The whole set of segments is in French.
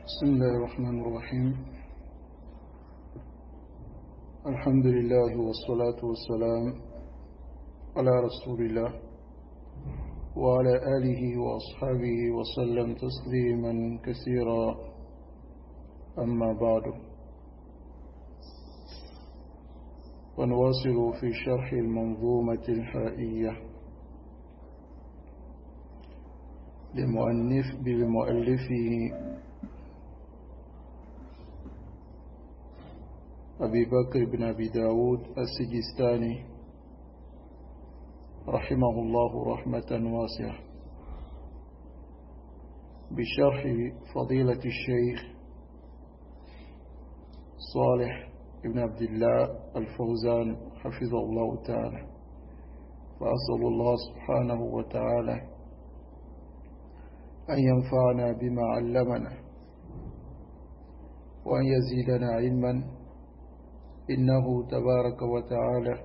بسم الله الرحمن الرحيم. الحمد لله والصلاة والسلام على رسول الله وعلى آله وأصحابه وسلم تسليما كثيرا. أما بعد، ونواصل في شرح المنظومة الحائية لمؤلفه أبي بكر بن أبي داود السجستاني رحمه الله رحمة واسعة، بشرح فضيلة الشيخ صالح بن عبد الله الفوزان حفظه الله تعالى. فأسأل الله سبحانه وتعالى أن ينفعنا بما علمنا وأن يزيدنا علما، إنه تبارك وتعالى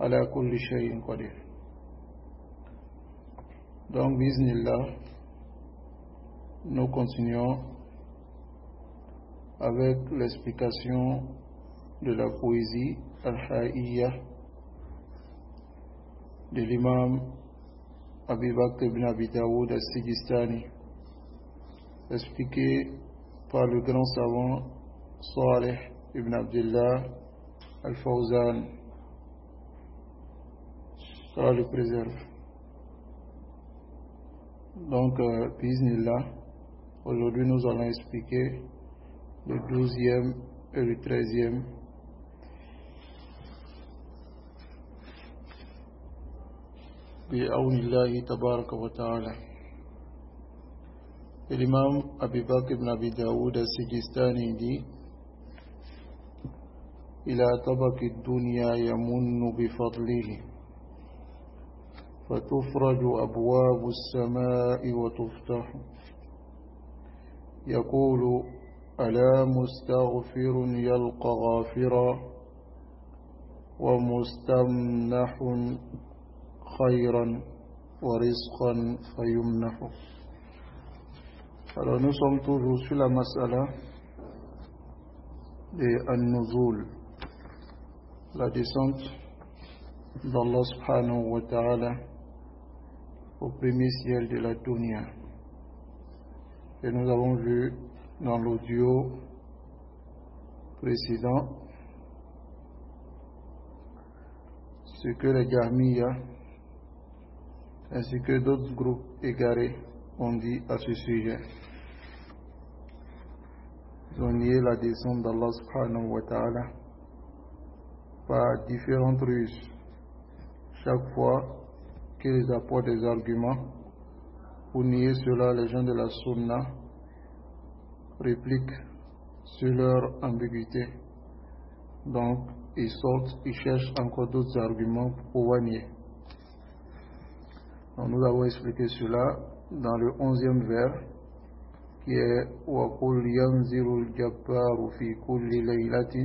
على كل شيء قدير. Donc, bismillah, nous continuons avec l'explication de la poésie al-Ha'iyya de l'imam Abi Bakr ibn Abi Daoud al-Sijistani, expliquée par le grand savant Saleh ibn Abdullah al-Fawzan, qu'Allah le préserve. Donc, bismillah, aujourd'hui nous allons expliquer le 12e et le 13e bi'awnillahi tabaraka wa ta'ala. Et l'imam Abi Bakr ibn Abi Daoud al-Sijistani dit: إلى طبق الدنيا يمن بفضله فتفرج أبواب السماء وتفتح، يقول ألا مستغفر يلقى غافرا ومستمنح خيرا ورزقا فيمنح. Alors nous sommes toujours sur la mas'ala de An-Nuzul, la descente d'Allah subhanahu wa ta'ala au premier ciel de la dunya. Et nous avons vu dans l'audio précédent ce que les Jahmiya ainsi que d'autres groupes égarés ont dit à ce sujet. Ils ont nié la descente d'Allah subhanahu wa ta'ala par différentes ruses. Chaque fois qu'ils apportent des arguments pour nier cela, les gens de la Sunna répliquent sur leur ambiguïté. Donc, ils sortent, ils cherchent encore d'autres arguments pour pouvoir nier. Donc, nous avons expliqué cela dans le 11e vers, qui est وَقُلْ يَنْزِلُ الْجَبَّارُ فِي كُلِّ لَيْلَةٍ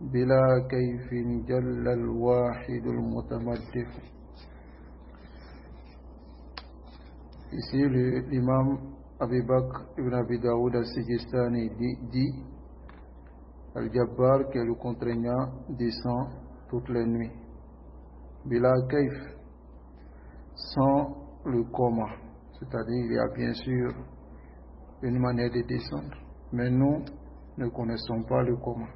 بلا كيف جل الواحد المتمدح. Ici, l'imam Abi Bakr ibn Abi Daoud al-Sijistani dit Al-Jabbar, qui est le contraignant, descend toutes les nuits. Bila Kaif, sans le comment. C'est-à-dire, il y a bien sûr une manière de descendre, mais nous ne connaissons pas le comment.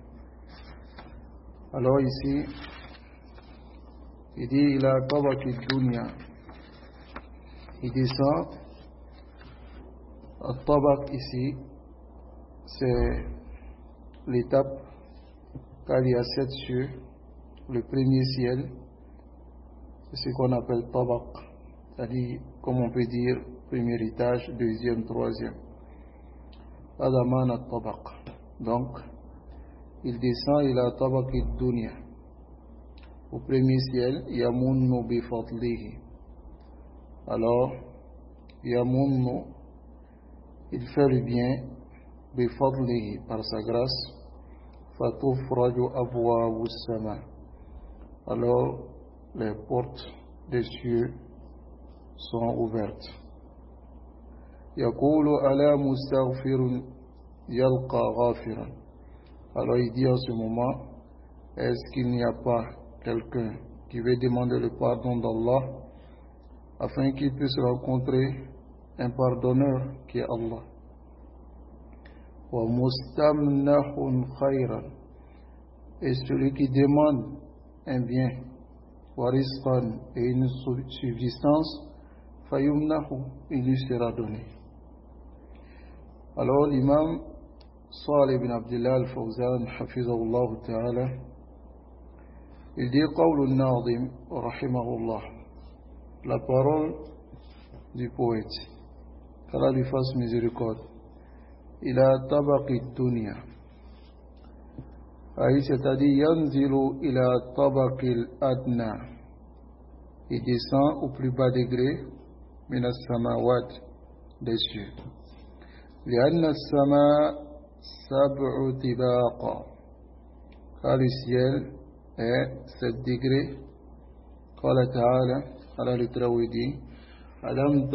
Alors ici, il dit il a tabaki dunya, il descend. Tabak ici, c'est l'étape, car il y a 7 cieux. Le premier ciel, c'est ce qu'on appelle tabak, c'est-à-dire, comme on peut dire, premier étage, deuxième, troisième. Adaman al-tabak. Donc, il descend, il a tabaki dunya. Au premier ciel, yamunnu bi fadlihi. Alors, yamunnu, il fait le bien, bi fadlihi, par sa grâce. Fatufraju abwabu sama. Alors, les portes des cieux sont ouvertes. يقول ألا مستغفر يلقى غافرا. Alors il dit en ce moment, est-ce qu'il n'y a pas quelqu'un qui veut demander le pardon d'Allah afin qu'il puisse rencontrer un pardonneur qui est Allah. Wa mustamnahun khayran, et celui qui demande un bien, wa rizqan, et une subsistance, fayumnahu, il lui sera donné. Alors l'imam Salih ibn Abdullah al-Fawzan hafizahullah ta'ala, il dit qawlu al-Nadim rahimahullah, la parole du poète, qu'Allah lui fasse miséricorde, ila tabaqi dunya, c'est-à-dire yanzilu ila tabaqi al-adna, il descend au plus bas degré min as-samawat, des cieux. لأن السماء سبع طباق, car le ciel est 7 degrés. قال تعالى, على التراويدي, ألم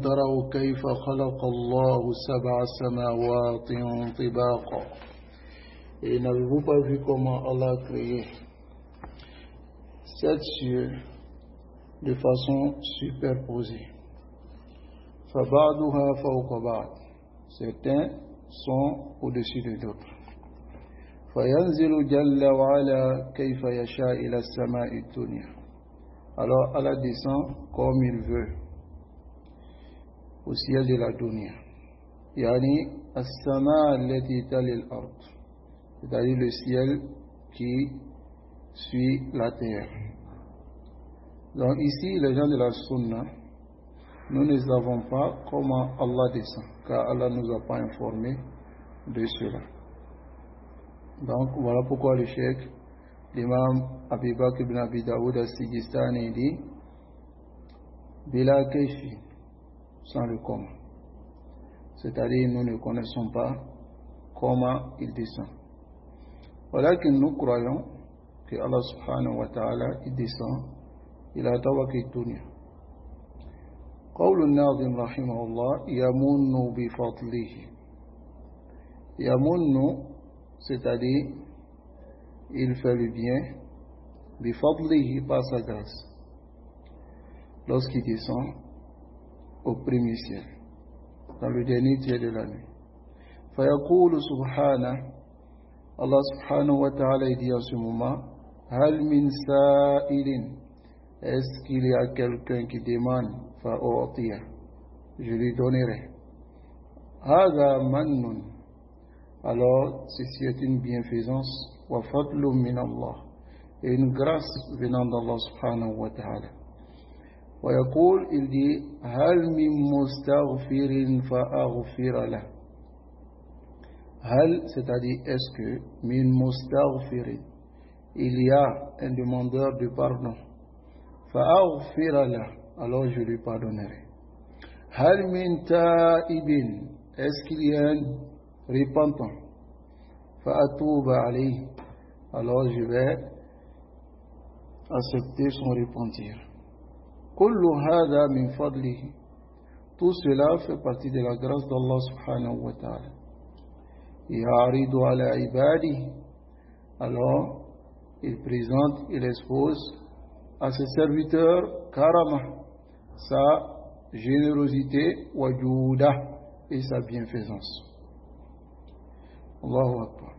تروا كيف خلق الله 7 سماوات طباقا. Et n'avez-vous pas vu comment Allah a créé 7 cieux de façon superposée? فبعضها فوق بعض, certains sont au-dessus des autres. فينزل جل وعلا كيف يشاء إلى السماء الدنيا. Alors Allah descend comme il veut au ciel de la dunya, يعني السماء التي تلي الأرض, c'est-à-dire le ciel qui suit la terre. Donc ici les gens de la sunna, nous ne savons pas comment Allah descend, car Allah ne nous a pas informés de cela. Donc voilà pourquoi le cheikh, l'imam Abi Bakr ibn Abi Daoud al-Sijistani dit Bila kayfi, sans le comment. C'est-à-dire nous ne connaissons pas comment il descend. Voilà que nous croyons que Allah subhanahu wa ta'ala il descend, il a tawaki dunya. قول الناظم رحمه الله يمن بفضله. يمن, c'est-à-dire il fait le bien, bifadlihi, par sa grâce, lorsqu'il descend au premier ciel, dans le dernier tiers de la nuit. فيقول سبحانه, Allah subhanahu wa ta'ala dit en ce moment, هل من سائل, est-ce qu'il y a quelqu'un qui demande, فأعطيه, je lui donnerai. هذا من, alors ceci est une bienfaisance, wa fadlun min Allah, et une grâce venant d'Allah subhanahu wa ta'ala. Wa yaqul, il dit, hal min mustaghfirin fa aghfir lah. Hal, c'est-à-dire est-ce que, min mustaghfirin, il y a un demandeur de pardon, fa aghfir lah, alors je lui pardonnerai. Hal min ta'ibin, est-ce qu'il y a un repentant, fa'atuba alayhi, alors je vais accepter son repentir. Kullu hadha min fadlihi, tout cela fait partie de la grâce d'Allah subhanahu wa ta'ala. Ya'ridu ala ibadihi, alors il présente, il expose à ses serviteurs karama, sa générosité, wa juda, et sa bienfaisance. Allahu Akbar.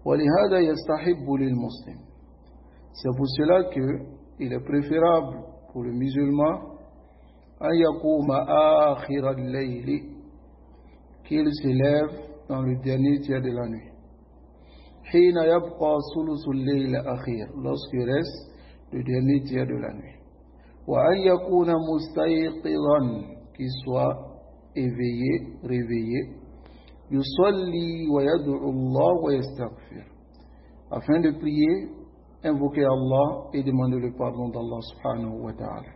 وَلِهَذَا يَسْتَحِبُّ لِلْمُسْلِمِ, c'est pour cela qu'il est préférable pour le musulman أَنْ يَقُومَ آخِرَ اللَّيْلِ, qu'il s'élève dans le dernier tiers de la nuit. حِينَ يَبْقَى ثُلُثُ اللَّيْلِ الْأَخِيرِ, lorsqu'il reste le dernier tiers de la nuit. وَأَنْ يَكُونَ مُسْتَيْقِظًا, qu'il soit éveillé, réveillé, yusalli wa yad'u Allah wa yastaghfir, afin de prier, invoquer Allah et demander le pardon d'Allah subhanahu wa ta'ala.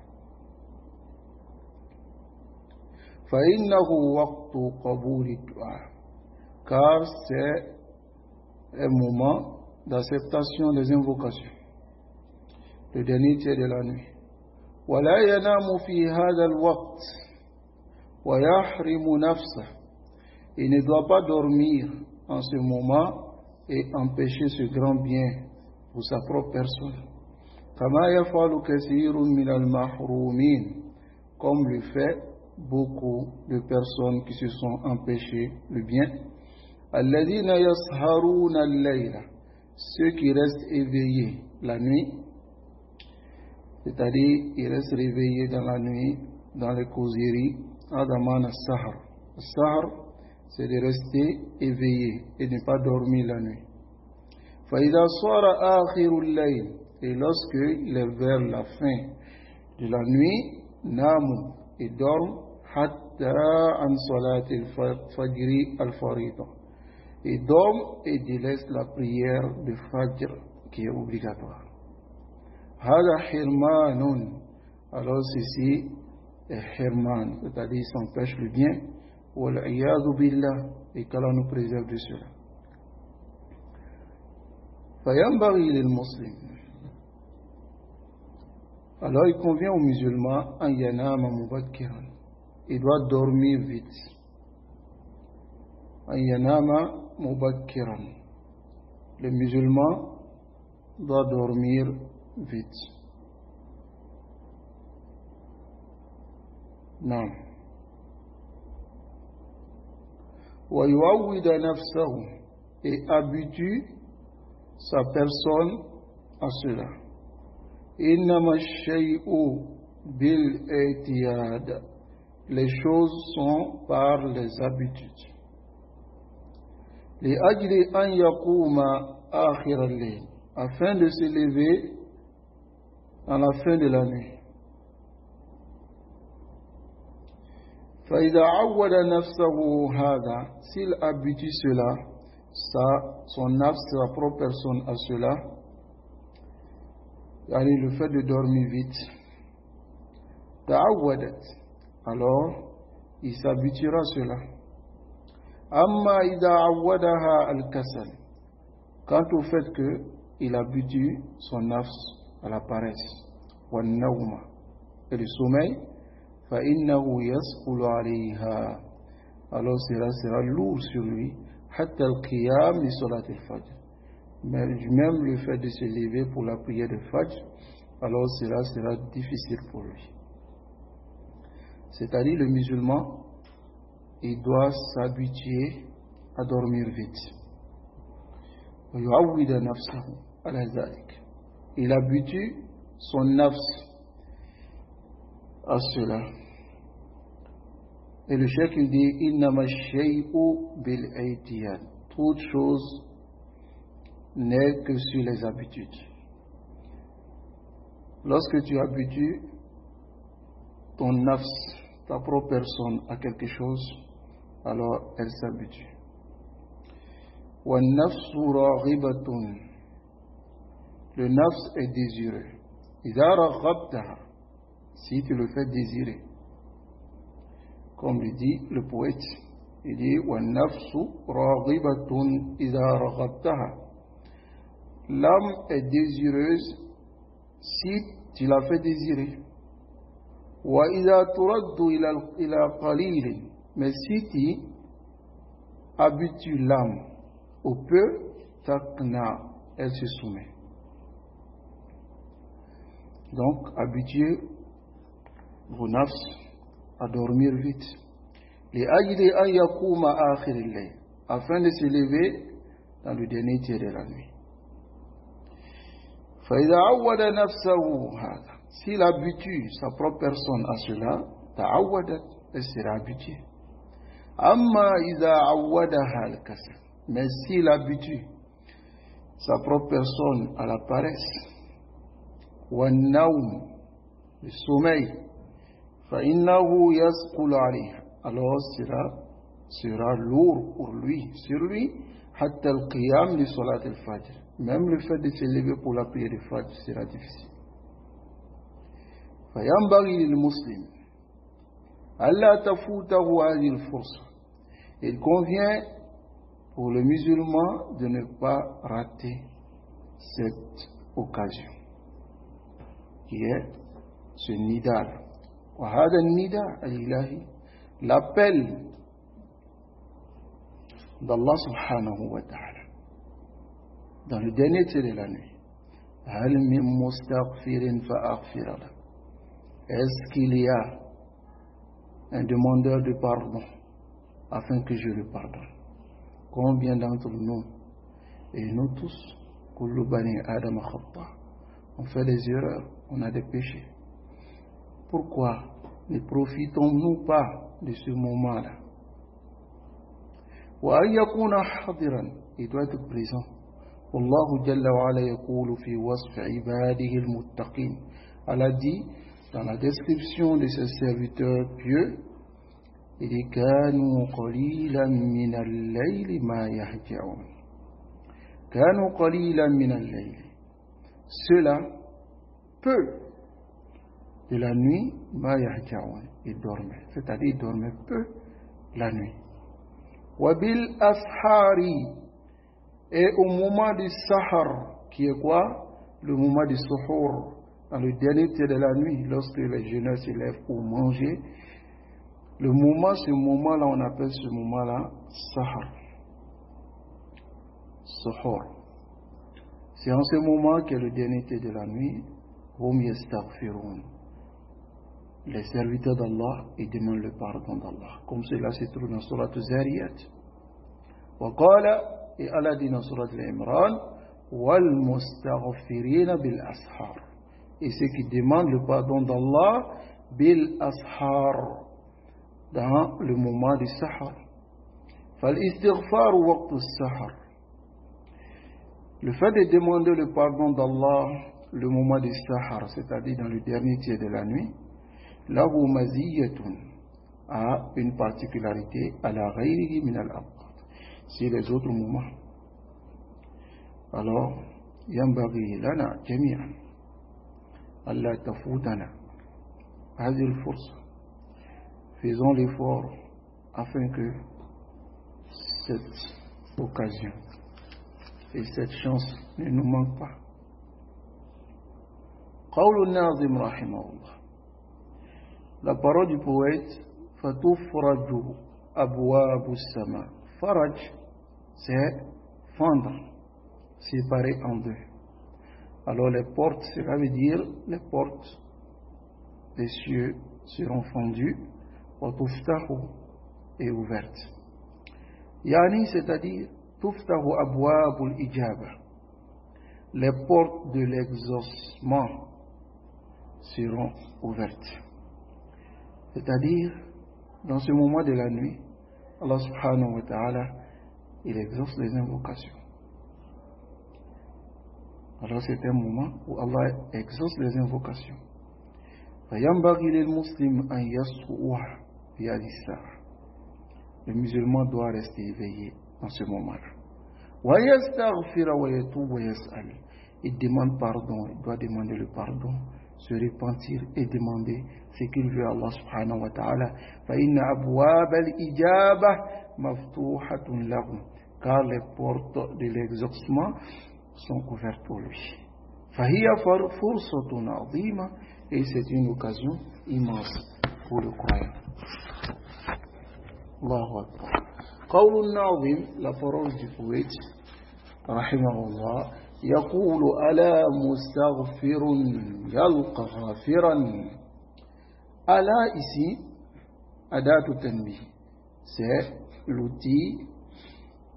Fa innahu waqtu qabuli du'a, car c'est un moment d'acceptation des invocations, le dernier tiers de la nuit. ولا ينام في هذا الوقت ويحرم نفسه. Il ne doit pas dormir en ce moment et empêcher ce grand bien pour sa propre personne. كما يفعل كثير من المحرومين, comme le fait beaucoup de personnes qui se sont empêchées le bien. الذين يسهرون الليل, ceux qui restent éveillés la nuit, c'est-à-dire ils restent réveillés dans la nuit, dans les causeries. Adaman as-sahar. As-sahar, c'est de rester éveillé et ne pas dormir la nuit. فإذا صار آخر الليل, et lorsque il est vers la fin de la nuit, namu, et dorment, hatta an salat al-fajr al-farida, et dorment et délaissent la prière de Fajr qui est obligatoire. Hada hirmanun, alors ceci est hirman, c'est-à-dire il s'empêche le bien, wal iyadu billah, et qu'Allah nous préserve de cela. Fayambaghi lil muslim, alors il convient aux musulmans an yanama mubakkiran, il doit dormir vite. An yanama mubakkiran, le musulman doit dormir vite. Non. Wa yuawwida nafsahu, et habitue sa personne à cela. Innama shay'u bil i'tiyad, les choses sont par les habitudes. Li ajli an yaquma akhir al-layl, afin de se lever à la fin de la nuit. فإذا عود نفسه هذا, s'il habitue cela, son nafs, sa propre personne à cela, le fait de dormir vite, ta'awwadat, alors il s'habituera à cela. Amma idha awwadaha al-kasal, quant au fait que il habitue son nafs à la paresse, wa nauma, et le sommeil, فإنه يثقل عليها, alors cela sera lourd sur lui, حتى القيام لصلاة الفجر, même le fait de se lever pour la prière de Fajr, alors cela sera difficile pour lui. C'est-à-dire le musulman, il doit s'habituer à dormir vite. ويعود نفسه على ذلك, il habitue son nafs à cela. Et le cheikh il dit innama shay'u bil i'tiyad, toute chose n'est que sur les habitudes. Lorsque tu habitues ton nafs, ta propre personne à quelque chose, alors elle s'habitue. Wa nafsu raghibatun, le nafs est désireux. Idha raghabtaha, si tu le fais désirer, comme le dit le poète, il dit wa nafsu raghibatun idha raghabtaha, l'âme est désireuse si tu la fais désirer. Wa idha turaddu ila qalil, mais si tu habitues l'âme au peu, taqna, elle se soumet. Donc habituez vos nafs à dormir vite, li'ajli an yakuma akhir al-layl, afin de se lever dans le dernier tiers de la nuit. Fa idha awwada nafsahu hada, s'il habitue sa propre personne à cela, ta'awwadat, elle sera habituée. Amma idha awwadaha al-kasal, mais s'il habitue sa propre personne à la paresse, wa an-nawm, le sommeil, فإنه يثقل عليه, alors sera lourd pour lui, sur lui, حتى القيام لصلاة الفجر, même le fait de se lever pour la prière de Fajr sera difficile. فينبغي للمسلم ألا تفوته هذه الفرصة, il convient pour le musulman de ne pas rater cette occasion qui est ce nida. وهذا النداء الإلهي, l'appel d'Allah subhanahu wa ta'ala dans le dernier tiers de la nuit. هل من مستغفر فأغفر له. Est-ce qu'il y a un demandeur de pardon afin que je le pardonne? Combien d'entre nous, et nous tous, كل بني آدم خطاء, on fait des erreurs, on a des péchés. Pourquoi ne profitons-nous pas de ce moment-là? وأن يكون حاضرا, il doit être présent. والله جل وعلا يقول في وصف عباده المتقين. Allah dit dans la description de ses serviteurs pieux, il dit كانوا قليلا من الليل ما يهجعون. كانوا قليلا من الليل. Cela peu de la nuit, ma yahjaoun, ils dormaient, c'est-à-dire ils dormaient peu la nuit. Wabil ashari, et au moment du sahar, qui est quoi? Le moment du suhour, dans le dernier tiers de la nuit, lorsque les jeûneurs se lèvent pour manger, le moment, ce moment-là, on appelle ce moment-là sahar, suhour. C'est en ce moment que le dernier tiers de la nuit, hum yastaghfirun. Les serviteurs d'Allah, ils demandent le pardon d'Allah. Comme cela se trouve dans Surat Zariyat. وقال, et Allah dit dans Surat Al-Imran, وَالْمُسْتَغْفِرِينَ بِالْأَسْحَارِ. Et ceux qui demandent le pardon d'Allah, بِالْأَسْحَارِ, dans le moment du sahar. فَالْإِسْتِغْفَارُ وَقْتُ السَّحَرِ. Le fait de demander le pardon d'Allah, le moment du sahar, c'est-à-dire dans le dernier tiers de la nuit, lahu maziyatun, a une particularité ala ghayrihi min al-awqat, si les autres moments. Alors yanbaghi lana jami'an alla tafutana hadhihi al-fursa. Faisons l'effort afin que cette occasion et cette chance ne nous manque pas. قول الناظم رحمه الله. La parole du poète, Fatufraju abwabu sama. Faraj, c'est fendre, séparer en deux. Alors les portes, cela veut dire les portes des cieux seront fendues, Fatuftahu et ouvertes. Yani, c'est-à-dire, Tuftahu abwabu al-ijaba. Les portes de l'exaucement seront ouvertes. C'est-à-dire, dans ce moment de la nuit, Allah subhanahu wa ta'ala, il exauce les invocations. Alors c'est un moment où Allah exauce les invocations. فَيَنْبَغِي لِلْمُسْلِمِ أَنْ يَصْفُوهَ فِي هَذِهِ السَّاعَةِ. Le musulman doit rester éveillé dans ce moment-là. وَيَسْتَغْفِرَ وَيَتُوبَ وَيَسْأَلِ. Il demande pardon, il doit demander le pardon, se repentir et demander ce qu'il veut Allah subhanahu wa ta'ala. فَإِنَّ أَبْوَابَ الْإِجَابَةِ مَفْتُوحَةٌ لَهُ. Car les portes de l'exaucement sont ouvertes pour lui. فَهِيَ فُرْصَةٌ عَظِيمَةٌ. Et c'est une occasion immense pour le croyant. Allahu Akbar. قول الناظم, la parole du poète, رحمه الله, يقول ألا مستغفر يلقى غافرا. ألا ici, أداة تنبيه, c'est l'outil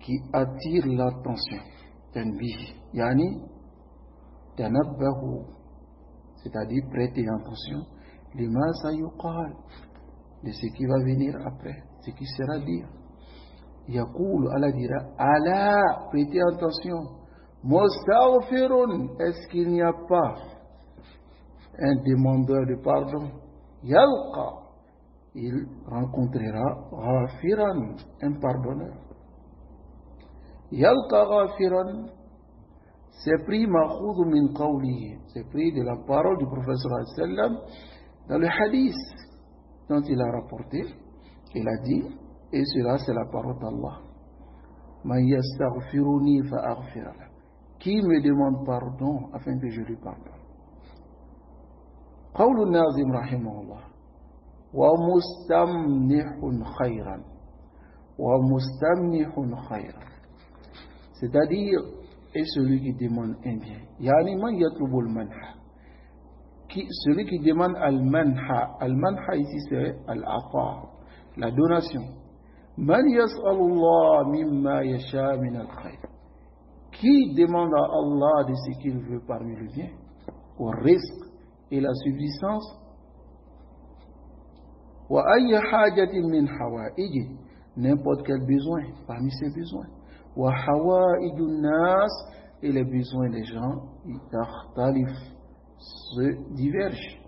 qui attire l'attention. تنبيه, يعني تنبهوا, c'est-à-dire prêtez attention, لما سيقال, de ce qui va venir après, ce qui sera dit. يقول, Allah dira, Allah, prêtez attention. Mustaghfirun, est-ce qu'il n'y a pas un demandeur de pardon? Yalqa, il rencontrera ghafiran, un pardonneur. Yalqa ghafiran, c'est pris ma'khudh min qawlihi, c'est pris de la parole du prophète sallallahu alayhi wa sallam dans le hadith dont il a rapporté. Il a dit, et cela c'est la parole d'Allah, man yastaghfiruni fa aghfir lahu. Qui me demande pardon afin que je lui pardonne? قول الناظم رحمه الله ومستمنح خيرا ومستمنح خيرا, c'est-à-dire et celui qui demande un bien. Yani man yatlubul manha, celui qui demande al-manha. Al-manha ici c'est al-aqa, la donation. Man yas'alullah mimma yasha min al-khayr, qui demande à Allah de ce qu'il veut parmi le bien, au risque et la subsistance. Wa ayya hajatin min hawaiji, n'importe quel besoin parmi ses besoins. Wa hawaijun nas, et les besoins des gens se divergent,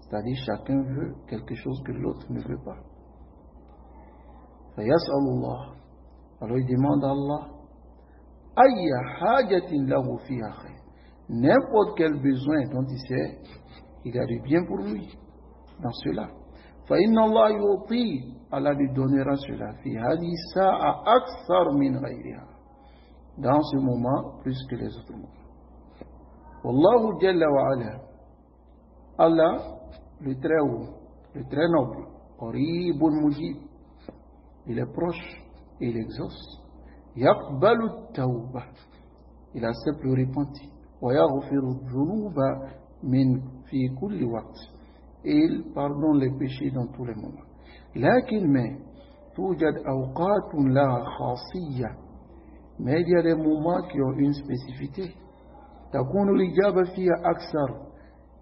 c'est-à-dire chacun veut quelque chose que l'autre ne veut pas. Fayas'alullah, alors il demande à Allah ayya hajatin lahu fiha khayr, n'importe quel besoin dont il sait il y a du bien pour lui dans cela. Fa inna Allah yuti, Allah lui donnera cela fi hadi sa'a akthar min ghayriha, dans ce moment plus que les autres moments. Wallahu jalla wa ala, Allah le très haut, le très noble, qaribun mujib, il est proche et il exauce. Yaqbalu at-tawba, il accepte le repenti. Wa yaghfiru adh-dhunuba min fi kulli waqt, et il pardonne les péchés dans tous les moments. Lakin mais توجد أوقات لها خاصية, mais il y a des moments qui ont une spécificité. تكون الإجابة فيها أكثر,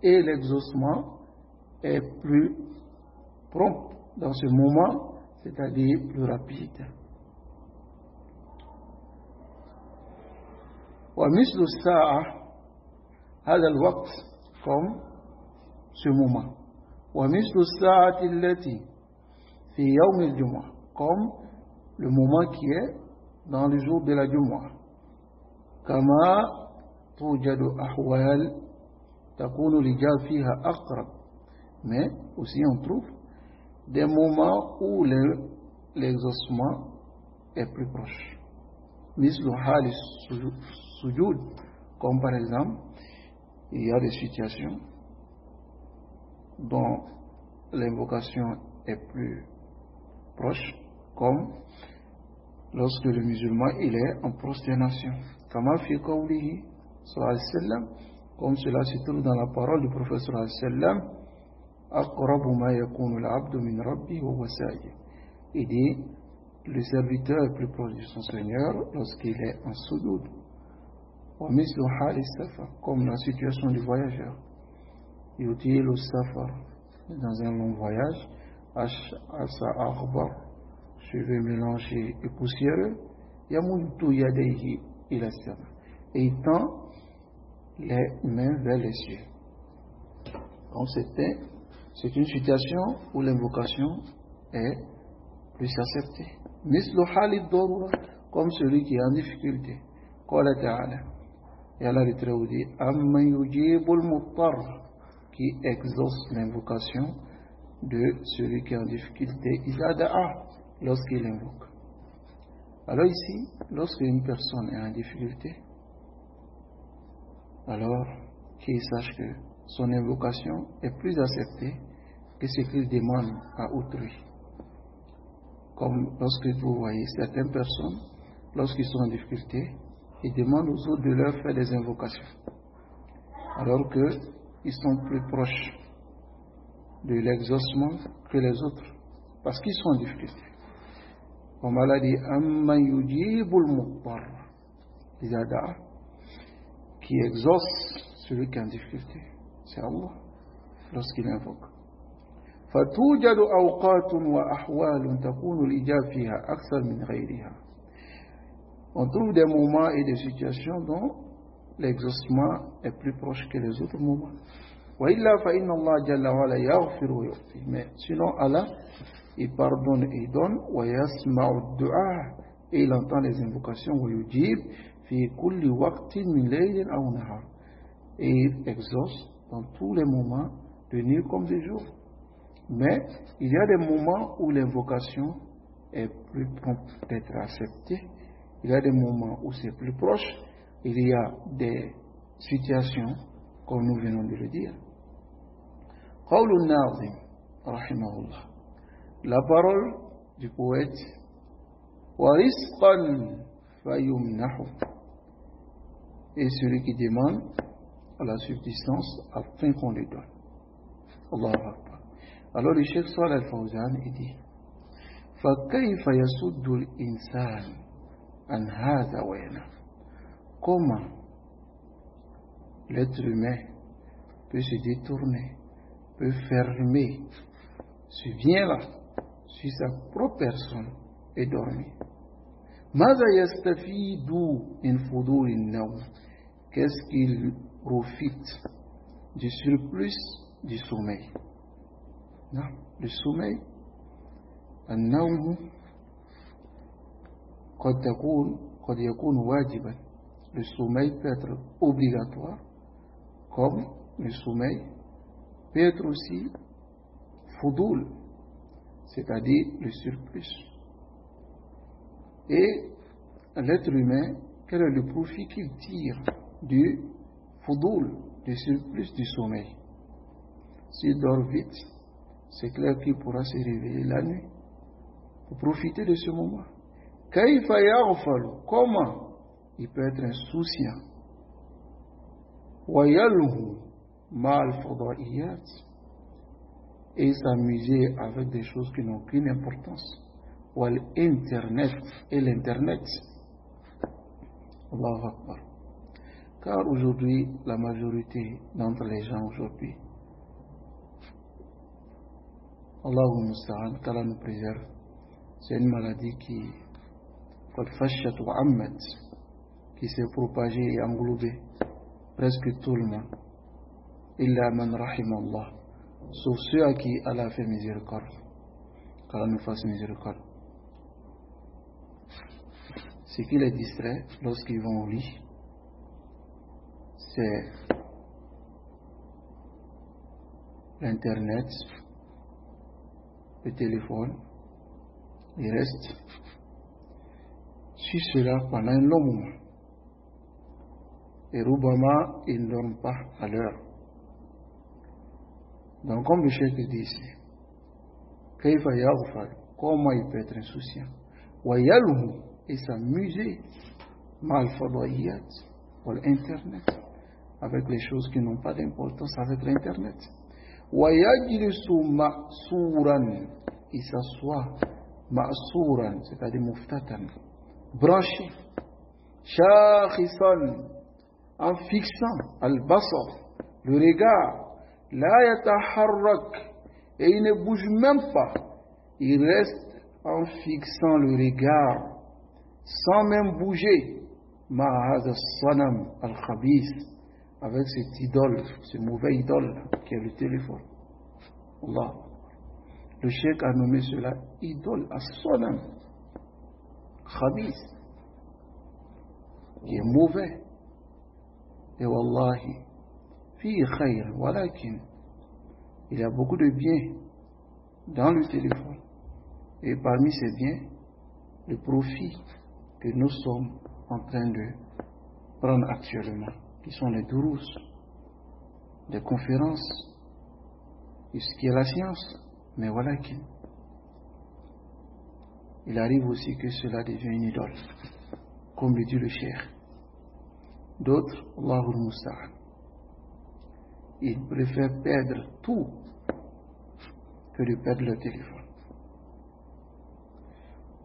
et l'exaucement est plus prompt dans ce moment, c'est-à-dire plus rapide. ومثل الساعة, هذا الوقت comme ce moment. ومثل الساعة التي في يوم الجمعة, comme le moment qui est dans le jour de la Jumu'ah. كما توجد أحوال تكون الإجابة فيها أقرب, mais aussi on trouve des moments où l'exaucement est plus proche. مثل حال السجود, comme par exemple il y a des situations dont l'invocation est plus proche, comme lorsque le musulman il est en prosternation. Kama fi qawlihi sallallahu alayhi wa sallam, comme cela se trouve dans la parole du prophète sallallahu alayhi wa sallam, aqrabu ma yakunu al-abdu min rabbi wa huwa sajid. Il dit le serviteur est plus proche de son Seigneur lorsqu'il est en sujoud. Wa mislu hali safar, comme la situation du voyageur. Yutil safar, dans un long voyage, asa akhbar, cheveux mélangés et poussiéreux, yamuntu yadayhi ila sama, et il tend les mains vers les cieux. Donc c'est une situation où l'invocation est plus acceptée. Mislu hali darura, comme celui qui est en difficulté. Qala ta'ala, et Allah le Très-Haut dit amman yujibul muttar, qui exauce l'invocation de celui qui est en difficulté, iza da'a, lorsqu'il invoque. Alors ici, lorsque une personne est en difficulté, alors qu'il sache que son invocation est plus acceptée que ce qu'il demande à autrui. Comme lorsque vous voyez certaines personnes, lorsqu'ils sont en difficulté, ils demandent aux autres de leur faire des invocations, alors qu'ils sont plus proches de l'exaucement que les autres, parce qu'ils sont en difficulté. Comme Allah dit, Amman yujibul muttar, qui exauce celui qui est en difficulté, c'est Allah, lorsqu'il invoque. فتوجد أوقات وأحوال تكون الإجابة فيها أكثر من غيرها. On trouve des moments et des situations dont l'exaucement est plus proche que les autres moments. وإلا فإن الله جل وعلا يغفر ويعطي. Mais sinon Allah, il pardonne et il donne. ويسمع الدعاء, et il entend les invocations. ويجيب في كل وقت من ليل أو نهار, et il exauce dans tous les moments de nuit comme de jour. Mais il y a des moments où l'invocation est plus prompte d'être acceptée. Il y a des moments où c'est plus proche. Il y a des situations, comme nous venons de le dire, قول الناظم رحمه الله, la parole du poète, وَرِزْقًا فَيُمْنَحُ, et celui qui demande à la subsistance afin qu'on lui donne. Allahu Akbar. Alors le Cheikh Salih Al-Fawzan dit فَكَيْفَ يَسُدُّ الْإِنسَانِ عَنْ هَذَا وَيَنَامُ. Comment l'être humain peut se détourner, peut fermer ce bien-là sur sa propre personne et dormir. ماذا يستفيد من فضول النوم. Qu'est-ce qu'il profite du surplus du sommeil? Non, le sommeil, النوم قد يكون واجبا. Le sommeil peut être obligatoire, comme le sommeil peut être aussi fudul, c'est-à-dire le surplus. Et l'être humain, quel est le profit qu'il tire du fudul, du surplus du sommeil? S'il dort vite, c'est clair qu'il pourra se réveiller la nuit pour profiter de ce moment. Kayfa yaghfalu, comment il peut être insouciant, wa yalhu ma'al fadaiyat, et s'amuser avec des choses qui n'ont aucune importance, wal internet, et l'internet. Allahu Akbar. Car aujourd'hui, la majorité d'entre les gens aujourd'hui, Allahu musta'an, qu'Allah nous préserve, c'est une maladie qui s'est propagée et englobée presque tout le monde. Illa man rahimallah, sauf ceux à qui Allah fait miséricorde. Qu'Allah nous fasse miséricorde. Ce qui les distrait lorsqu'ils vont au lit, c'est l'internet, le téléphone. Ils restent sur cela pendant un long moment. Et Roubama, ils ne dorment pas à l'heure. Donc, comme le Cheikh dit ici, Kayfa yaghfal, comment il peut être insouciant, wa yalhu, et s'amuser, mal fadaiyat, pour l'internet, avec les choses qui n'ont pas d'importance avec l'internet. Wa yajlisu ma'suran, il s'assoit ma'suran, c'est-à-dire muftatan, branché, shakhisan, en fixant al-basar, le regard, la yataharrak, et il ne bouge même pas, il reste en fixant le regard, sans même bouger, ma'haz sanam al-khabis, avec cette idole, ce mauvais idole qui est le téléphone. Allah. Le cheikh a nommé cela idole as-sanam khabis, qui est mauvais. Et wallahi, fi khayr, walakin, il y a beaucoup de biens dans le téléphone. Et parmi ces biens, le profit que nous sommes en train de prendre actuellement, qui sont les durous, des conférences, et ce qui est la science. Mais voilà qu'il arrive aussi que cela devient une idole, comme le dit le cheikh. D'autres, Allahul Musta'an, ils préfèrent perdre tout que de perdre le téléphone.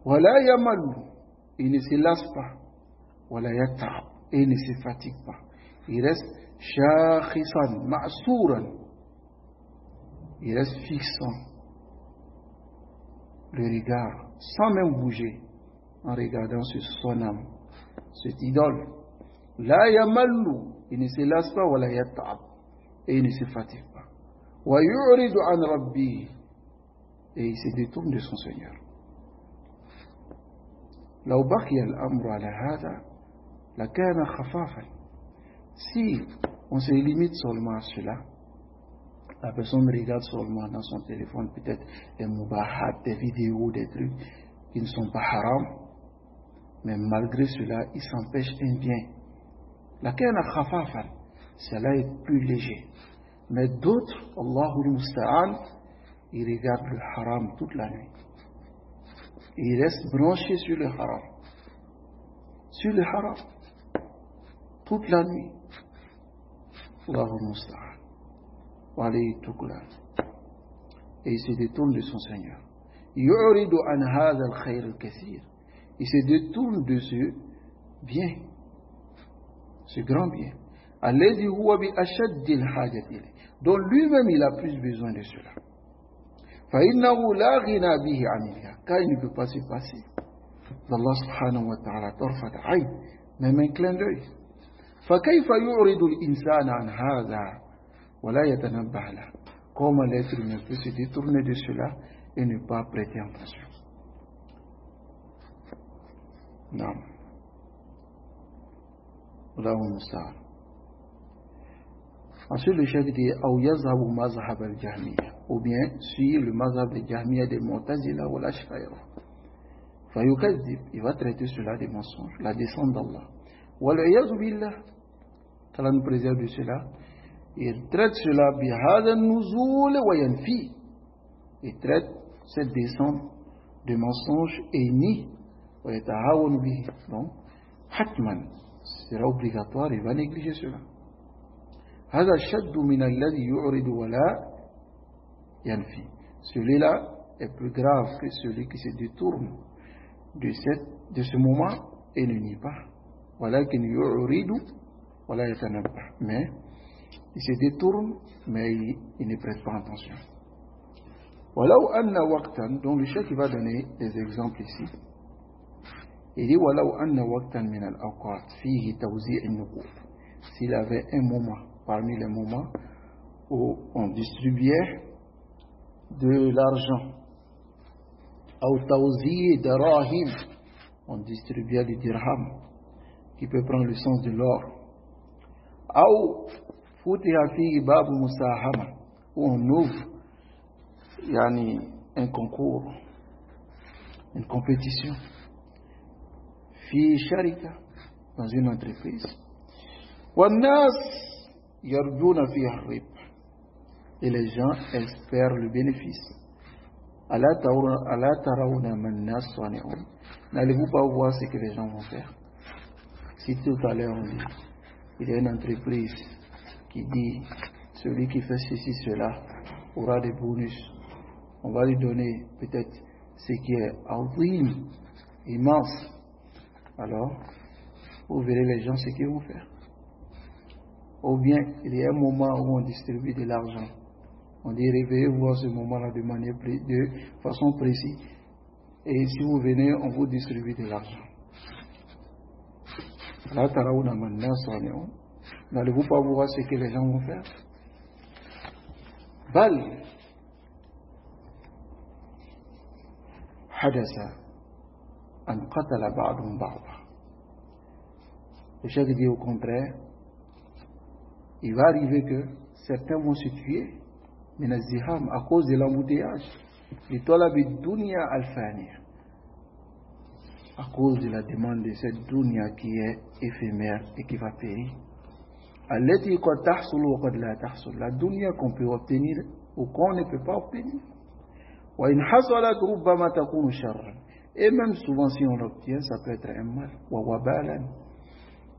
Wala yamallu, il ne se lasse pas. Wala yatab, et il ne se fatigue pas. Il reste shakhisan, ma'suran, il reste fixant le regard, sans même bouger, en regardant ce son âme, cette idole. La yamallu, il ne se lasse pas, wala yatab, et il ne se fatigue pas. Wa yu'ridu an rabbi, et il se détourne de son Seigneur. لو بقي الأمر على هذا لكان خفافا. Si on se limite seulement à cela, la personne regarde seulement dans son téléphone peut-être des mubahat, des vidéos, des trucs qui ne sont pas haram, mais malgré cela, il s'empêche un bien. لكان خفافا, cela est plus léger. Mais d'autres, Allahul Musta'an, ils regardent le haram toute la nuit. Ils restent branchés sur le haram. Sur le haram. Toute la nuit. Allahul Musta'an. Wa alayhi tuklan. Et il se détourne de son Seigneur. Yu'ridu an hadha al-khayr al-kathir. Il se détourne de ce bien, ce grand bien, alladhi huwa bi ashaddi al-hajati ilayh, dont lui-même il a plus besoin de cela. Fa innahu la ghina bihi anillah, car il ne peut pas se passer d'Allah subhanahu wa ta'ala tarfat ayn, même un clin d'œil. Fa kayfa yu'ridu al-insana an hadha wa la yatanabbah lahu. Comment l'être humain peut se détourner de cela et ne pas prêter attention. Non. Allahumma musta'an. Ensuite, le chef dit Aou yazhabu mazhab al-Jahmiya, ou bien suivre le mazhab des Jahmiya, des Mu'tazila ou l'Ash'ari. Fayukazib, il va traiter cela des mensonges, la descente d'Allah. Wal-iyadu billah, qu'Allah nous préserve de cela. Il traite cela bihada nuzul wa yanfi. Il traite cette descente de mensonges et nie. Wa yatahawanu bihi. Donc, hatman, sera obligatoire, il va négliger cela. Hada shaddu min alladhi yu'ridu wa la yanfi. Celui-là est plus grave que celui qui se détourne de ce moment et ne nie pas. Walakin yu'ridu wa la yatanabbah. Mais il se détourne, mais il ne prête pas attention. Walau anna waqtan, donc le chef va donner des exemples ici. Il dit walau anna waqtan min al-awqat fihi tawzi' an-nuqud. S'il avait un moment parmi les moments où on distribuait de l'argent, ou tawzi' darahim, on distribuait du dirham, qui peut prendre le sens de l'or, ou futiha fihi bab musahama, où on ouvre un concours, une compétition, fi sharika, dans une entreprise, wannas yarjuna fiha rib, et les gens espèrent le bénéfice. Ala tarawna man nas sani'un, n'allez-vous pas voir ce que les gens vont faire? Si tout à l'heure on dit, il y a une entreprise qui dit, celui qui fait ceci, cela, aura des bonus. On va lui donner peut-être ce qui est azim, immense. Alors, vous verrez les gens ce qu'ils vont faire. Ou bien, il y a un moment où on distribue de l'argent. On dit, réveillez-vous à ce moment-là de façon précise. Et si vous venez, on vous distribue de l'argent. Là, taraouna manna soignon. N'allez-vous pas voir ce que les gens vont faire? Bal hadasa an qatala ba'dhum ba'dha. Le chef dit au contraire, il va arriver que certains vont se tuer min az-ziham, à cause de l'embouteillage, li talabi dunya al-faniya, à cause de la demande de cette dunya qui est éphémère et qui va périr. Allati qad tahsul wa qad la tahsul, la dunya qu'on peut obtenir ou qu'on ne peut pas obtenir. Wa in hasalat rubbama takunu sharran, et même souvent si on l'obtient ça peut être un mal, wa wabalan,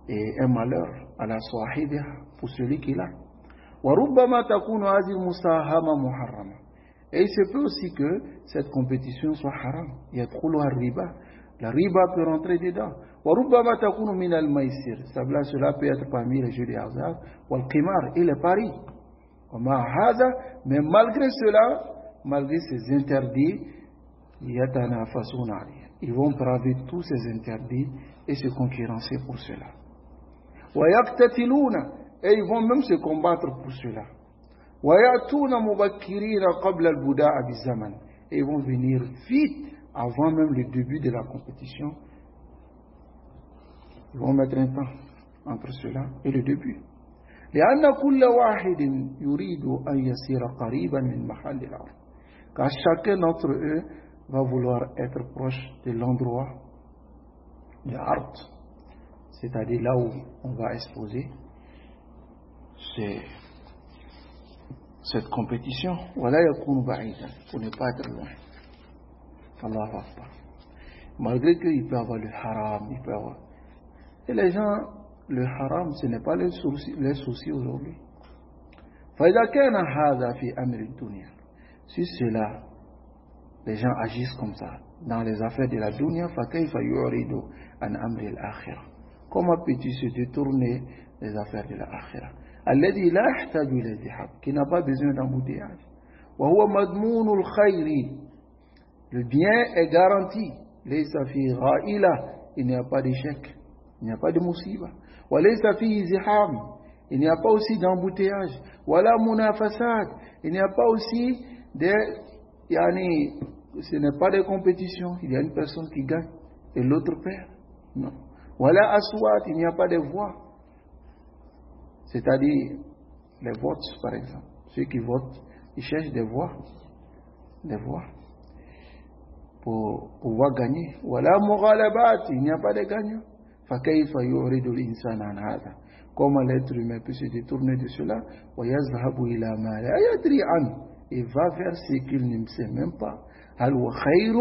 et un malheur à la sahibiha, pour celui qui l'a. Wa rubbama takunu hadhihi musahama muharrama, et il se peut aussi que cette compétition soit haram, yadkhuluha riba, la riba peut rentrer dedans. وَرُبَّمَا تَكُونُ مِنَ الْمَيْسِرِ, cela peut être parmi les jeux de hasard, وَالْقِمَارِ, et les paris. وَمَا هَذَا, mais malgré cela, malgré ces interdits, يَتَنَافَسُونَ عَلَيْهِ, ils vont braver tous ces interdits et se concurrencer pour cela. وَيَقْتَتِلُونَ, et ils vont même se combattre pour cela. وَيَأْتُونَ مُبَكِّرِينَ قَبْلَ الْبُدَاءِ بِالزَّمَنِ, et ils vont venir vite avant même le début de la compétition. Ils vont mettre un temps entre cela et le début. لأن كل واحد يريد أن يسير قريبا من محل الأرض, car chacun d'entre eux va vouloir être proche de l'endroit de l'art, c'est-à-dire là où on va exposer cette compétition, voilà yakunu ba'idan, pour ne pas être loin. Allahu Akbar. Malgré qu'il peut avoir le haram, il peut avoir. Et les gens, le haram, ce n'est pas les soucis aujourd'hui. فإذا كان هذا في أمر الدنيا. Si cela, les gens agissent comme ça dans les affaires de la dunya, فكيف يعرض عن أمر الآخرة. Comment peux-tu se détourner des affaires de la akhira? الذي لا يحتاج إلى ذهاب, qui n'a pas besoin d'embouteillage. وهو مضمون الخير. Le bien est garanti. ليس في غائلة, il n'y a pas d'échec, il n'y a pas de musiba. وليس فيه زحام, il n'y a pas aussi d'embouteillage. ولا منافسات, il n'y a pas aussi ce n'est pas de compétition. Il y a une personne qui gagne et l'autre perd. Non. Voilà aswat, il n'y a pas de voix. C'est-à-dire les votes, par exemple. Ceux qui votent, ils cherchent des voix. Des voix. Pour pouvoir gagner. Voilà mughalabat, il n'y a pas de gagnant. فكيف يعرض الإنسان عن هذا. Comment l'être humain peut se détourner de cela? ويذهب إلى ما لا يدري عنه. Il va vers ce qu'il ne sait même pas. هل هو خير?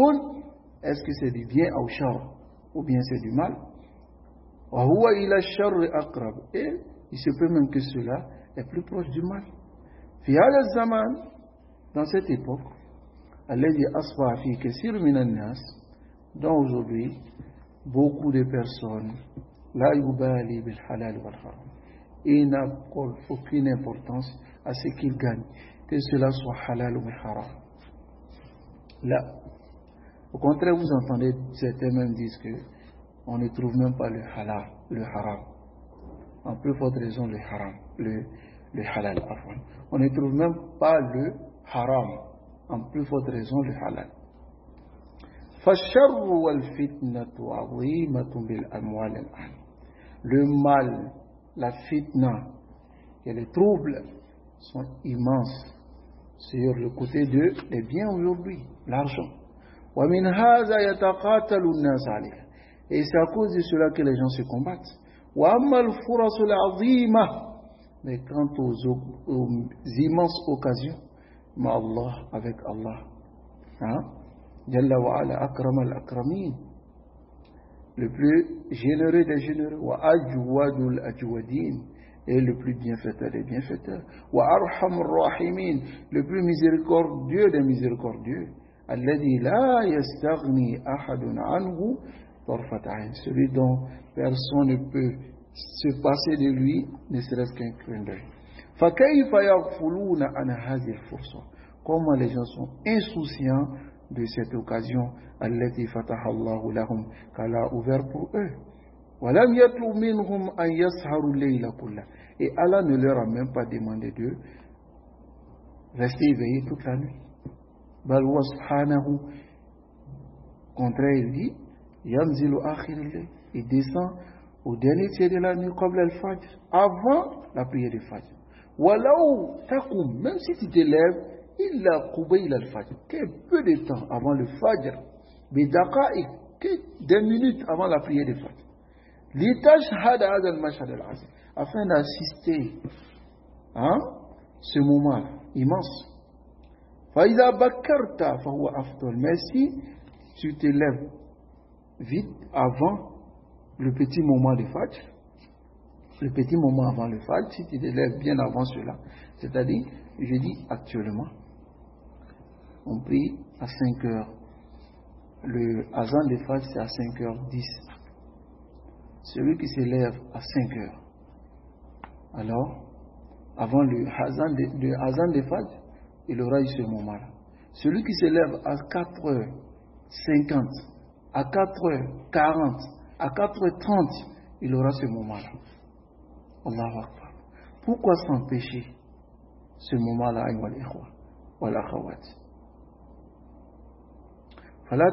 Est-ce que c'est du bien ou char? Ou bien c'est du mal? وهو إلى الشر أقرب. Et il se peut même que cela est plus proche du mal. في هذا الزمان, dans cette époque, الذي أصبح فيه كثير من الناس, dont aujourd'hui beaucoup de personnes لا يبالي بالحلال والحرام, et n'accordent aucune importance à ce qu'ils gagnent, que cela soit halal ou haram. Là, au contraire, vous entendez certains même disent que on ne trouve même pas le halal, le haram. En plus forte raison le haram, le halal. On ne trouve même pas le haram. En plus forte raison le halal. فالشر والفتنة عظيمة بالأموال الآن. Le mal, la fitna et les troubles sont immenses sur le côté des biens aujourd'hui, l'argent. ومن هذا يتقاتل الناس عليه. Et c'est à cause de cela que les gens se combattent. وأما الفرص العظيمة. Mais quant aux immenses occasions, مع Allah, avec Allah, Jalla wa ala akram al-akramin, le plus généreux des généreux, wa ajwadul ajwadin, et le plus bienfaiteur des bienfaiteurs, wa arhamur rahimin, le plus miséricordieux des miséricordieux, alladhi la yastaghni ahadun anhu tarfat ayn, celui dont personne ne peut se passer de lui, ne serait-ce qu'un clin d'œil. Fa kayfa yaghfuluna an hadhihi al-fursa. Comment les gens sont insouciants de cette occasion, allati fataha Allahu lahum, qu'Allah a ouvert pour eux. Walam yatlu minhum an yasharu layla kullah. Et Allah ne leur a même pas demandé de rester éveillés toute la nuit. Bal huwa subhanahu, contraire, il dit yanzilu akhir al-layl, il descend au dernier tiers de la nuit, qabla al-fajr, avant la prière du fajr. Walau takum, même si tu te lèves illa qubayla al-fajr, que peu de temps avant le fajr, bidaqa'iq, que des minutes avant la prière du fajr, litashhad hadha al-mashhad al-azim, afin d'assister ce moment immense. Fa idha bakkarta fa huwa afdal, mais si tu te lèves vite avant le petit moment de fajr, le petit moment avant le fajr, si tu te lèves bien avant cela, c'est-à-dire, je dis actuellement, on prie à 5 heures. Le azan de fajr, c'est à 5h10. Celui qui se lève à 5 heures, alors, avant le azan de fajr, il aura eu ce moment-là. Celui qui se lève à 4h50, à 4h40, à 4h30, il aura ce moment-là. Allahu Akbar. Pourquoi s'empêcher ce moment-là, ayyuha al-ikhwa wal akhawat? فلا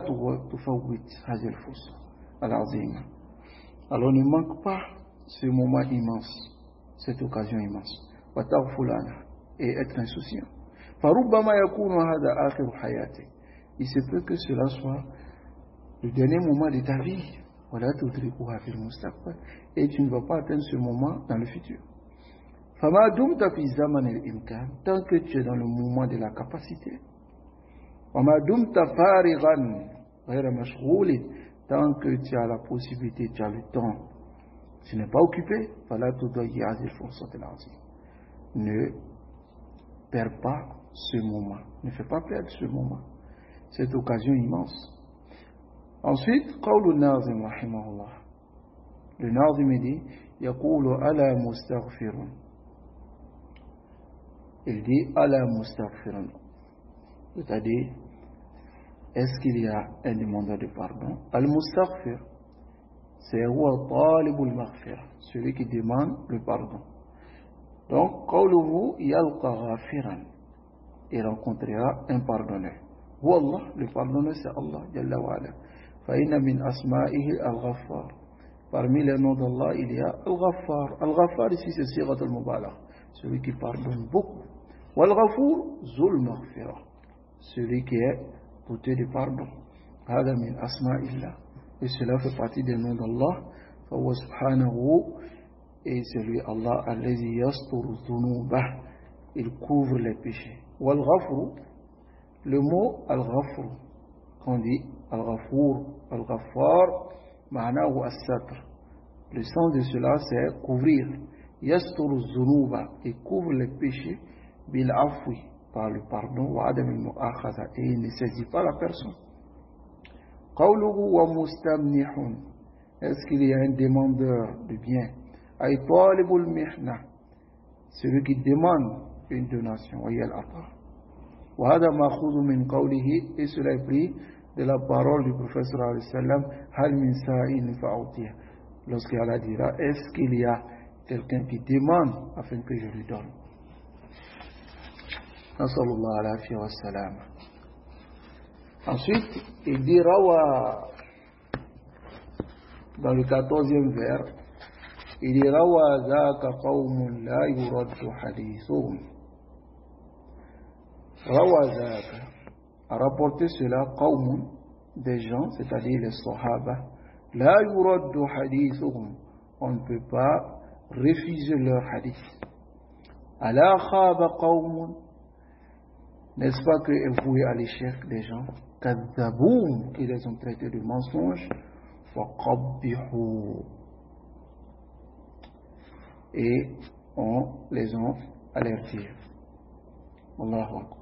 تفوت هذه الفرصة العظيمة. Alors ne manque pas ce moment immense, cette occasion immense. وتغفل عنها, et être insouciant. فربما يكون هذا آخر حياتك. Il se peut que cela soit le dernier moment de ta vie. ولا تدركها في المستقبل, et tu ne vas pas atteindre ce moment dans le futur. فما دمت في زمن الإمكان tant que tu es dans le moment de la capacité وما دمت فارغا غير مشغول tant que tu as la possibilité, tu as le temps, tu n'es pas occupé, فلا تضيع هذه الفرصة العظيمة. Ne perds pas ce moment, ne fais pas perdre ce moment, cette occasion immense. Ensuite, قول الناظم رحمه الله, le Nazim dit يقول ألا مستغفر, il dit ألا مستغفر, c'est-à-dire est-ce qu'il y a un demandeur de pardon? Al-Mustaghfir, c'est huwa talibul maghfira, celui qui demande le pardon. Donc, qawluhu yalqa ghafiran, il rencontrera un pardonneur. Wallah, le pardonneur c'est Allah Jalla wa ala. Fa inna min asma'ihi al-Ghaffar. Parmi les noms d'Allah, il y a Al-Ghaffar. Al-Ghaffar ici c'est sirat al-Mubalagh, celui qui pardonne beaucoup. Wal-Ghafour zul maghfira, celui qui est doté de pardon. Hada min asma'illah. Et cela fait partie des noms d'Allah. Fa huwa subhanahu, et c'est lui Allah allazi yasturu dhunubah, il couvre les péchés. Wal ghafur, le mot al ghafur, quand on dit al ghafour, al ghaffar, ma'nahu as-satr, le sens de cela c'est couvrir. Yasturu dhunuba, il couvre les péchés bil afwi, par le pardon, wa adam al mu'akhadha, et il ne saisit pas la personne. Qawluhu wa mustamnihun, est-ce qu'il y a un demandeur de bien? Ay talibul mihna, celui qui demande une donation, wa yal ata. Wa hada ma'khudhu min qawlihi, et cela est pris de la parole du prophète sallallahu alayhi wa sallam, hal min sa'in fa'utiya, lorsqu'Allah dira, est-ce qu'il y a quelqu'un qui demande afin que je lui donne? Nasallallahu alayhi wa sallam. Ensuite, il dit Rawa, dans le 14e vers, il dit Rawa zaka qawmun la yuraddu hadithuhum. Rawa zaka a rapporté cela qawmun, des gens, c'est-à-dire les sahaba, la yuraddu hadithuhum, on ne peut pas refuser leur hadith. Ala khaba qawmun, n'est-ce pas que est voué à l'échec des gens? Kadzaboum, qui les ont traités de mensonges, faqabbihu, et on les a alertés. Allahu Akbar.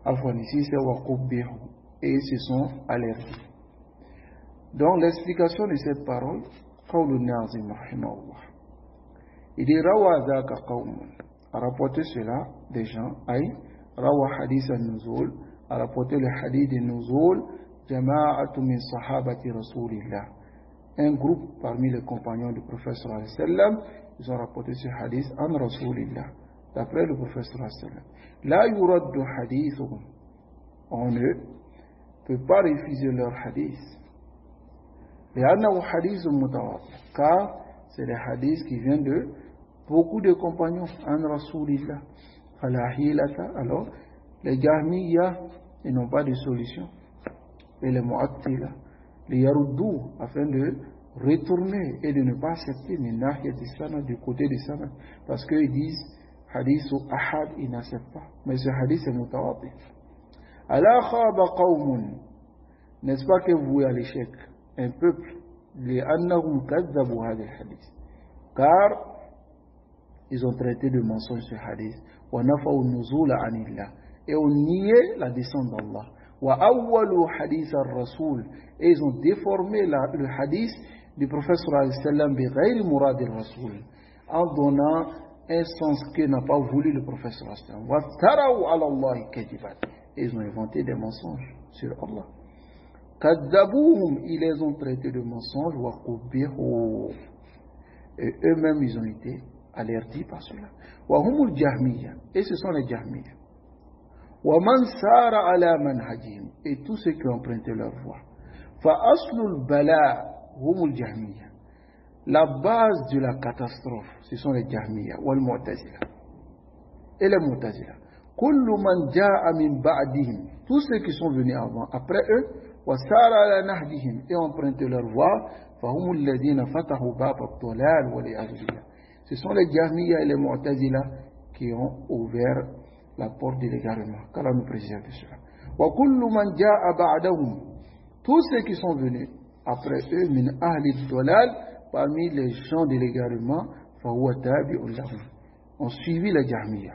Afwan, ici c'est waqabbihu, et ils se sont alertés. Donc l'explication de cette parole, qawlu Nazim rahimahullah, il dit rawa zaka qawmun, a rapporté cela des gens, aïe rawa hadith al-nuzul, a rapporté le hadith al-nuzul, jama'atu min sahabati rasulillah, un groupe parmi les compagnons du prophète sallallahu alayhi wa sallam, ils ont rapporté ce hadith en rasulillah, d'après le prophète sallallahu alayhi wa sallam. La yuraddu hadithuhum, on ne peut pas refuser leur hadith. Li'annahu hadithun mutawatir, car c'est les hadiths qui viennent de beaucoup de compagnons en rasulillah. Alors, les Jahmiya, ils n'ont pas de solution. Et les Mu'attila, les Yaruddou, afin de retourner et de ne pas accepter les Nahiyat Sana du côté de Sana. Parce qu'ils disent, hadith ou ahad, ils n'acceptent pas. Mais ce hadith est mutawatir. Ala khaba qawmun, n'est-ce pas que vous à l'échec, un peuple, les annahum kadzabu hadith hadith. Car ils ont traité de mensonge ce hadith. Wa nafa'u nuzula anillah, et ont nié la descente d'Allah. Wa awwalu hadith ar-rasul, et ils ont déformé le hadith du prophète sallallahu alayhi wa sallam bi ghayri murad ar-rasul, en donnant un sens que n'a pas voulu le prophète sallallahu alayhi wa sallam. Wa taraw ala Allah kadiban, et ils ont inventé des mensonges sur Allah. Kadzabuhum, ils les ont traités de mensonges. Wa qubihu, et eux-mêmes ils ont été alertés par cela. Wa humul jahmiya, et ce sont les jahmiya. Wa man sara ala manhajihim, et tous ceux qui ont emprunté leur voie. Fa aslul bala humul jahmiya, la base de la catastrophe, ce sont les jahmiya wal mu'tazila et les mu'tazila. Kullu man ja'a min ba'dihim, tous ceux qui sont venus avant, après eux, وَسَارَ عَلَى نَهْجِهِمْ et emprunté leur voie, فَهُمُ الَّذِينَ فَتَحُوا بَابَ الضَّلَالِ وَالْعِيَاذُ بِاللَّهِ. Ce sont les Jahmiya et les Mu'tazila qui ont ouvert la porte de l'égarement. Qu'Allah nous préserve de cela. وَكُلُّ مَنْ جَاءَ بَعْدَهُمْ, tous ceux qui sont venus après eux, min ahli ad-dalal, parmi les gens de l'égarement, فَهُوَ تَابِعٌ لَهُمْ, ont suivi les Jahmiya.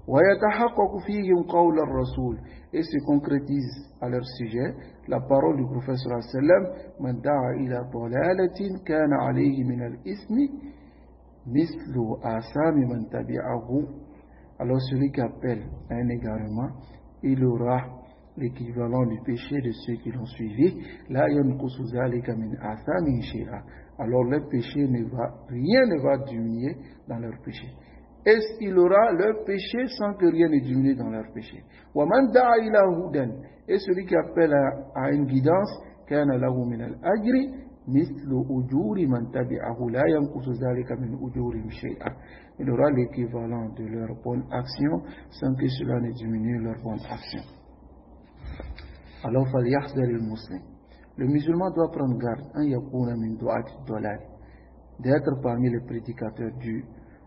وَيَتَحَقَّقُ فِيهِمْ قَوْلَ الرَّسُولِ, et se concrétise à leur sujet la parole du prophète sallallahu alayhi wa sallam, مَنْ دَعَا إِلَى ضَلَالَةٍ كَانَ عَلَيْهِ مِنَ الْإِثْمِ مِثْلُ آثَامِ مَنْ تَبِعَهُ. Alors celui qui appelle à un égarement, il aura l'équivalent du péché de ceux qui l'ont suivi. لَا يَنْقُصُ ذَلِكَ مِنْ آثَامِهِ شَيْئًا. Alors leur péché rien ne va diminuer dans leur péché. Et il aura leur péché sans que rien ne diminue dans leur péché. وَمَنْ دَعَا إِلَى هُدًى, et celui qui appelle à une guidance, كَانَ لَهُ مِنَ الْأَجْرِ مِثْلُ أُجُورِ مَنْ تَبِعَهُ لَا يَنْقُصُ ذَلِكَ مِنْ أُجُورِهِمْ شَيْئًا. Il aura l'équivalent de leur bonne action sans que cela ne diminue leur bonne action. Alors, فَلْيَحْذَرِ الْمُسْلِمِ, le musulman doit prendre garde, أَنْ يَكُونَ مِنْ دُعَاةِ الضَّلَالِ, d'être parmi les prédicateurs de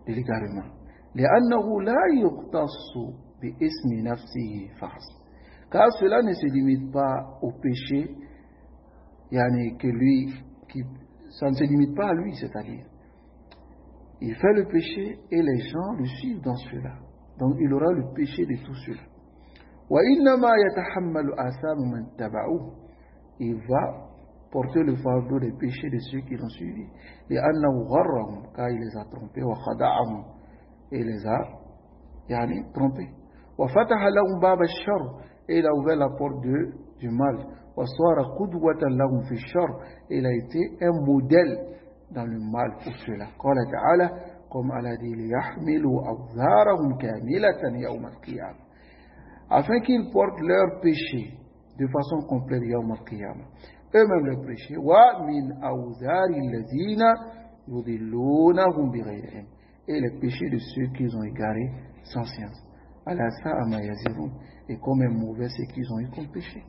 l'égarement. لأنه لا يختص باسم نفسه فحسب, car cela ne se limite pas au péché, ça ne se limite pas à lui, c'est-à-dire il fait le péché et les gens le suivent dans cela, donc il aura le péché de tout cela. وإنما يتحمل آثام من تبعوه, il va porter le fardeau des péchés de ceux qui l'ont suivi. لأنه غرهم, car il les a trompés, وخدعهم, et les a trompés. وفتح لهم باب الشر, et il a ouvert la porte du mal. وصار قدوة لهم في الشر, et il a été un modèle dans le mal pour cela. قال تعالى, comme Allah dit, ليحملوا أوزارهم كاملة يوم القيامة, afin qu'ils portent leurs péchés de façon complète يوم القيامة, eux-mêmes leurs péchés. ومن أوزار الذين يضلونهم بغير علم, et les péchés de ceux qu'ils ont égarés sans science. Allah sa'a yazirun, et comme un mauvais c'est qu'ils ont eu comme péché.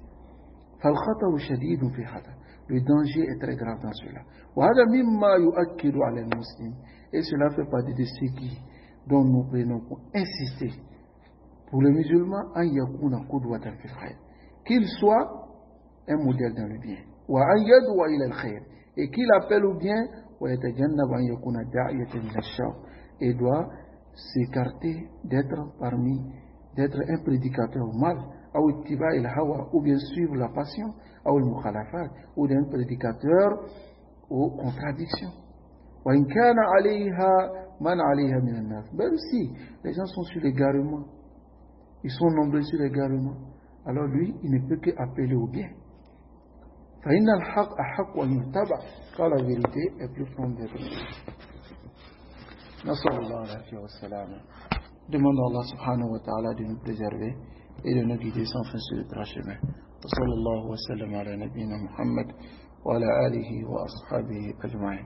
فالخطر شديد في هذا, le danger est très grave dans cela. وهذا مما يؤكد على المسلم, et cela fait partie de ce dont nous prenons pour insister pour le musulman, أن يكون قدوة في الخير, qu'il soit un modèle dans le bien. وأن يدعو إلى الخير, et qu'il appelle au bien. ويتجنب أن يكون داعية إلى الشر, et doit s'écarter d'être un prédicateur au mal, ou ittiba il hawa, ou bien suivre la passion, ou le mukhalafat, ou d'un prédicateur aux contradictions. Wa in kana alayha man alayha min an-nas, même si les gens sont sur l'égarement, ils sont nombreux sur l'égarement, alors lui il ne peut qu'appeler au bien. Fa inna al-haq ahaq an yuttaba, car la vérité est plus prompte d'être suivie. Nasallallahu alayhi wa sallam. Demandons à Allah subhanahu wa ta'ala de nous préserver et de nous guider sans fin sur le droit chemin. Sallallahu wa sallam ala nabiyyina Muhammad wa ala alihi wa ashabihi ajma'in.